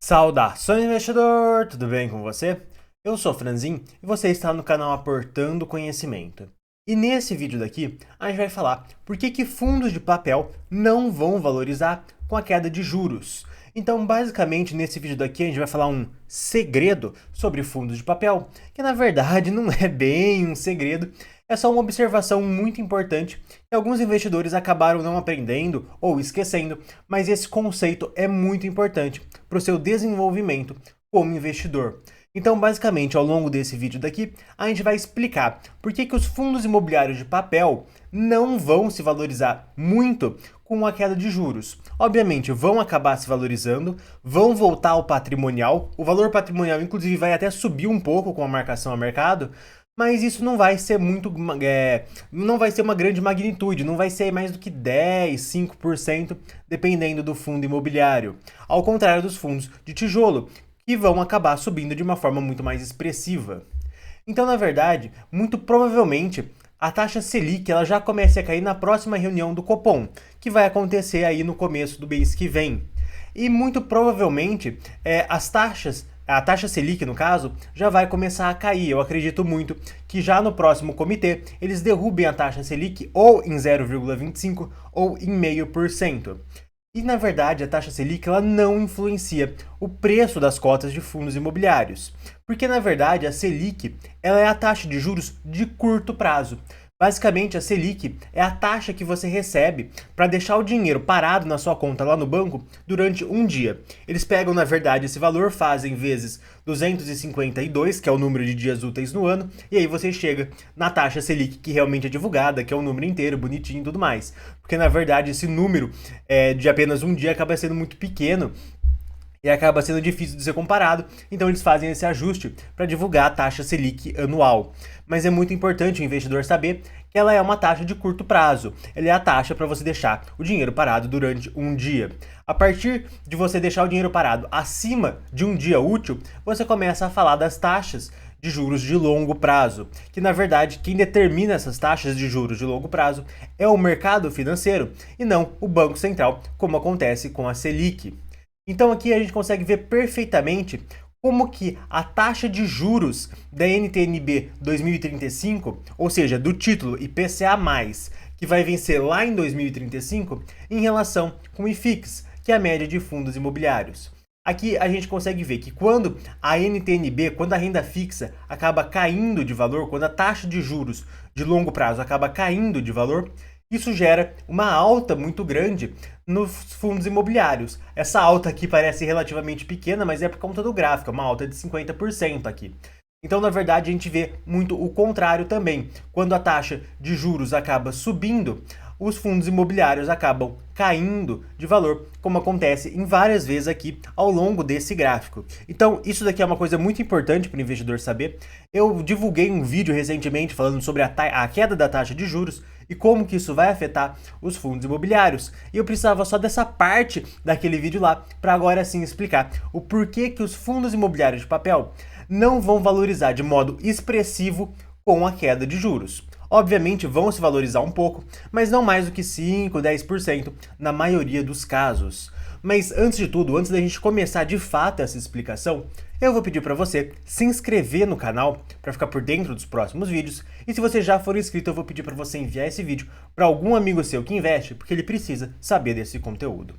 Saudações, investidor! Tudo bem com você? Eu sou Franzin e você está no canal Aportando Conhecimento. E nesse vídeo daqui, a gente vai falar por que fundos de papel não vão valorizar com a queda de juros. Então, basicamente, nesse vídeo daqui, a gente vai falar um segredo sobre fundos de papel, que na verdade não é bem um segredo, é só uma observação muito importante que alguns investidores acabaram não aprendendo ou esquecendo, mas esse conceito é muito importante para o seu desenvolvimento como investidor. Então, basicamente, ao longo desse vídeo daqui, a gente vai explicar por que os fundos imobiliários de papel não vão se valorizar muito com a queda de juros. Obviamente, vão acabar se valorizando, vão voltar ao patrimonial, o valor patrimonial, inclusive, vai até subir um pouco com a marcação a mercado, mas isso não vai ser não vai ser uma grande magnitude, não vai ser mais do que 10, 5%, dependendo do fundo imobiliário. Ao contrário dos fundos de tijolo, que vão acabar subindo de uma forma muito mais expressiva. Então, na verdade, muito provavelmente, a taxa Selic ela já começa a cair na próxima reunião do Copom, que vai acontecer aí no começo do mês que vem. E muito provavelmente a taxa Selic, no caso, já vai começar a cair. Eu acredito muito que já no próximo comitê eles derrubem a taxa Selic ou em 0,25 ou em 0,5%. E na verdade a taxa Selic ela não influencia o preço das cotas de fundos imobiliários, porque na verdade a Selic ela é a taxa de juros de curto prazo. Basicamente, a Selic é a taxa que você recebe para deixar o dinheiro parado na sua conta lá no banco durante um dia. Eles pegam, na verdade, esse valor, fazem vezes 252, que é o número de dias úteis no ano, e aí você chega na taxa Selic, que realmente é divulgada, que é o número inteiro, bonitinho e tudo mais. Porque, na verdade, esse número de apenas um dia acaba sendo muito pequeno, e acaba sendo difícil de ser comparado, então eles fazem esse ajuste para divulgar a taxa Selic anual. Mas é muito importante o investidor saber que ela é uma taxa de curto prazo. Ela é a taxa para você deixar o dinheiro parado durante um dia. A partir de você deixar o dinheiro parado acima de um dia útil, você começa a falar das taxas de juros de longo prazo, que na verdade quem determina essas taxas de juros de longo prazo é o mercado financeiro e não o Banco Central, como acontece com a Selic. Então aqui a gente consegue ver perfeitamente como que a taxa de juros da NTN-B 2035, ou seja, do título IPCA+, que vai vencer lá em 2035, em relação com o IFIX, que é a média de fundos imobiliários. Aqui a gente consegue ver que quando a NTN-B, quando a renda fixa acaba caindo de valor, quando a taxa de juros de longo prazo acaba caindo de valor, isso gera uma alta muito grande nos fundos imobiliários. Essa alta aqui parece relativamente pequena, mas é por conta do gráfico, é uma alta de 50% aqui. Então, na verdade, a gente vê muito o contrário também. Quando a taxa de juros acaba subindo, os fundos imobiliários acabam caindo de valor, como acontece em várias vezes aqui ao longo desse gráfico. Então, isso daqui é uma coisa muito importante para o investidor saber. Eu divulguei um vídeo recentemente falando sobre a queda da taxa de juros e como que isso vai afetar os fundos imobiliários. E eu precisava só dessa parte daquele vídeo lá para agora sim explicar o porquê que os fundos imobiliários de papel não vão valorizar de modo expressivo com a queda de juros. Obviamente vão se valorizar um pouco, mas não mais do que 5, 10% na maioria dos casos. Mas antes de tudo, antes da gente começar de fato essa explicação, eu vou pedir para você se inscrever no canal para ficar por dentro dos próximos vídeos. E se você já for inscrito, eu vou pedir para você enviar esse vídeo para algum amigo seu que investe, porque ele precisa saber desse conteúdo.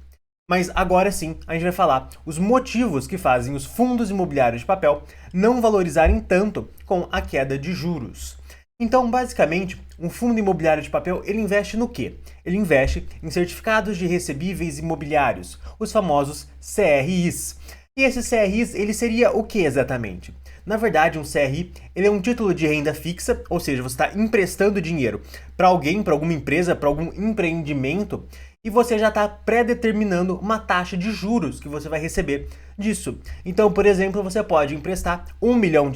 Mas agora sim, a gente vai falar os motivos que fazem os fundos imobiliários de papel não valorizarem tanto com a queda de juros. Então, basicamente, um fundo imobiliário de papel, ele investe no quê? Ele investe em certificados de recebíveis imobiliários, os famosos CRIs. E esses CRIs, ele seria o que exatamente? Na verdade, um CRI, ele é um título de renda fixa, ou seja, você está emprestando dinheiro para alguém, para alguma empresa, para algum empreendimento, e você já está pré-determinando uma taxa de juros que você vai receber disso. Então, por exemplo, você pode emprestar R$ 1 milhão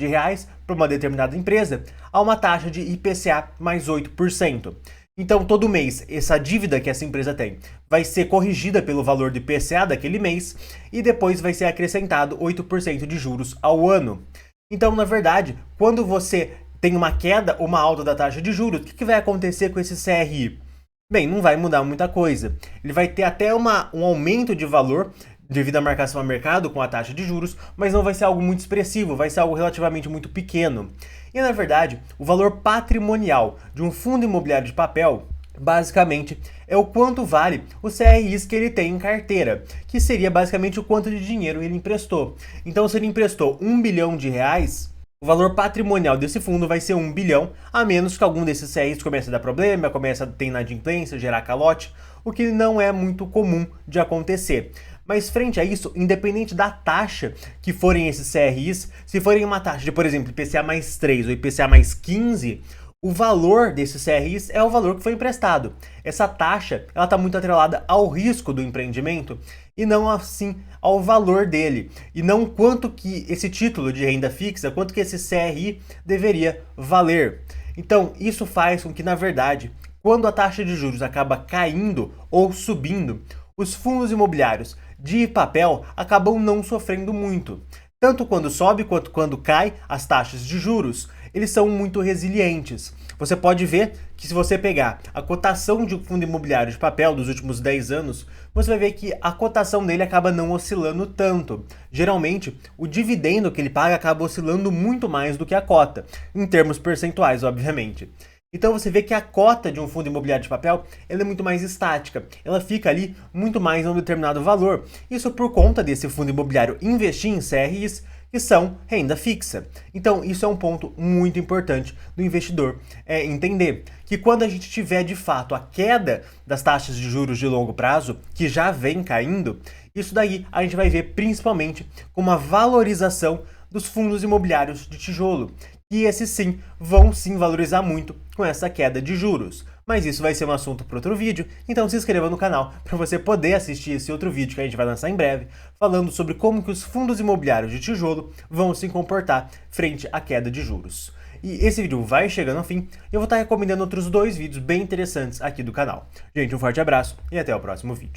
para uma determinada empresa a uma taxa de IPCA mais 8%. Então, todo mês, essa dívida que essa empresa tem vai ser corrigida pelo valor do IPCA daquele mês e depois vai ser acrescentado 8% de juros ao ano. Então, na verdade, quando você tem uma queda ou uma alta da taxa de juros, o que vai acontecer com esse CRI? Bem, não vai mudar muita coisa. Ele vai ter até um aumento de valor devido à marcação a mercado com a taxa de juros, mas não vai ser algo muito expressivo, vai ser algo relativamente muito pequeno. E na verdade, o valor patrimonial de um fundo imobiliário de papel, basicamente, é o quanto vale os CRIs que ele tem em carteira, que seria basicamente o quanto de dinheiro ele emprestou. Então, se ele emprestou R$1 bilhão, o valor patrimonial desse fundo vai ser 1 bilhão, a menos que algum desses CRIs comece a dar problema, comece a ter inadimplência, gerar calote, o que não é muito comum de acontecer. Mas frente a isso, independente da taxa que forem esses CRIs, se forem uma taxa de, por exemplo, IPCA mais 3 ou IPCA mais 15, o valor desses CRIs é o valor que foi emprestado. Essa taxa está muito atrelada ao risco do empreendimento e não assim ao valor dele. E não quanto que esse título de renda fixa, quanto que esse CRI deveria valer. Então, isso faz com que, na verdade, quando a taxa de juros acaba caindo ou subindo, os fundos imobiliários de papel acabam não sofrendo muito. Tanto quando sobe quanto quando cai as taxas de juros, eles são muito resilientes. Você pode ver que se você pegar a cotação de um fundo imobiliário de papel dos últimos 10 anos, você vai ver que a cotação dele acaba não oscilando tanto. Geralmente, o dividendo que ele paga acaba oscilando muito mais do que a cota, em termos percentuais, obviamente. Então você vê que a cota de um fundo imobiliário de papel ela é muito mais estática, ela fica ali muito mais a um determinado valor. Isso por conta desse fundo imobiliário investir em CRIs que são renda fixa. Então isso é um ponto muito importante do investidor entender que quando a gente tiver de fato a queda das taxas de juros de longo prazo, que já vem caindo, isso daí a gente vai ver principalmente com uma valorização dos fundos imobiliários de tijolo. E esses sim vão sim valorizar muito com essa queda de juros. Mas isso vai ser um assunto para outro vídeo, então se inscreva no canal para você poder assistir esse outro vídeo que a gente vai lançar em breve, falando sobre como que os fundos imobiliários de tijolo vão se comportar frente à queda de juros. E esse vídeo vai chegando ao fim e eu vou estar recomendando outros 2 vídeos bem interessantes aqui do canal. Gente, um forte abraço e até o próximo vídeo.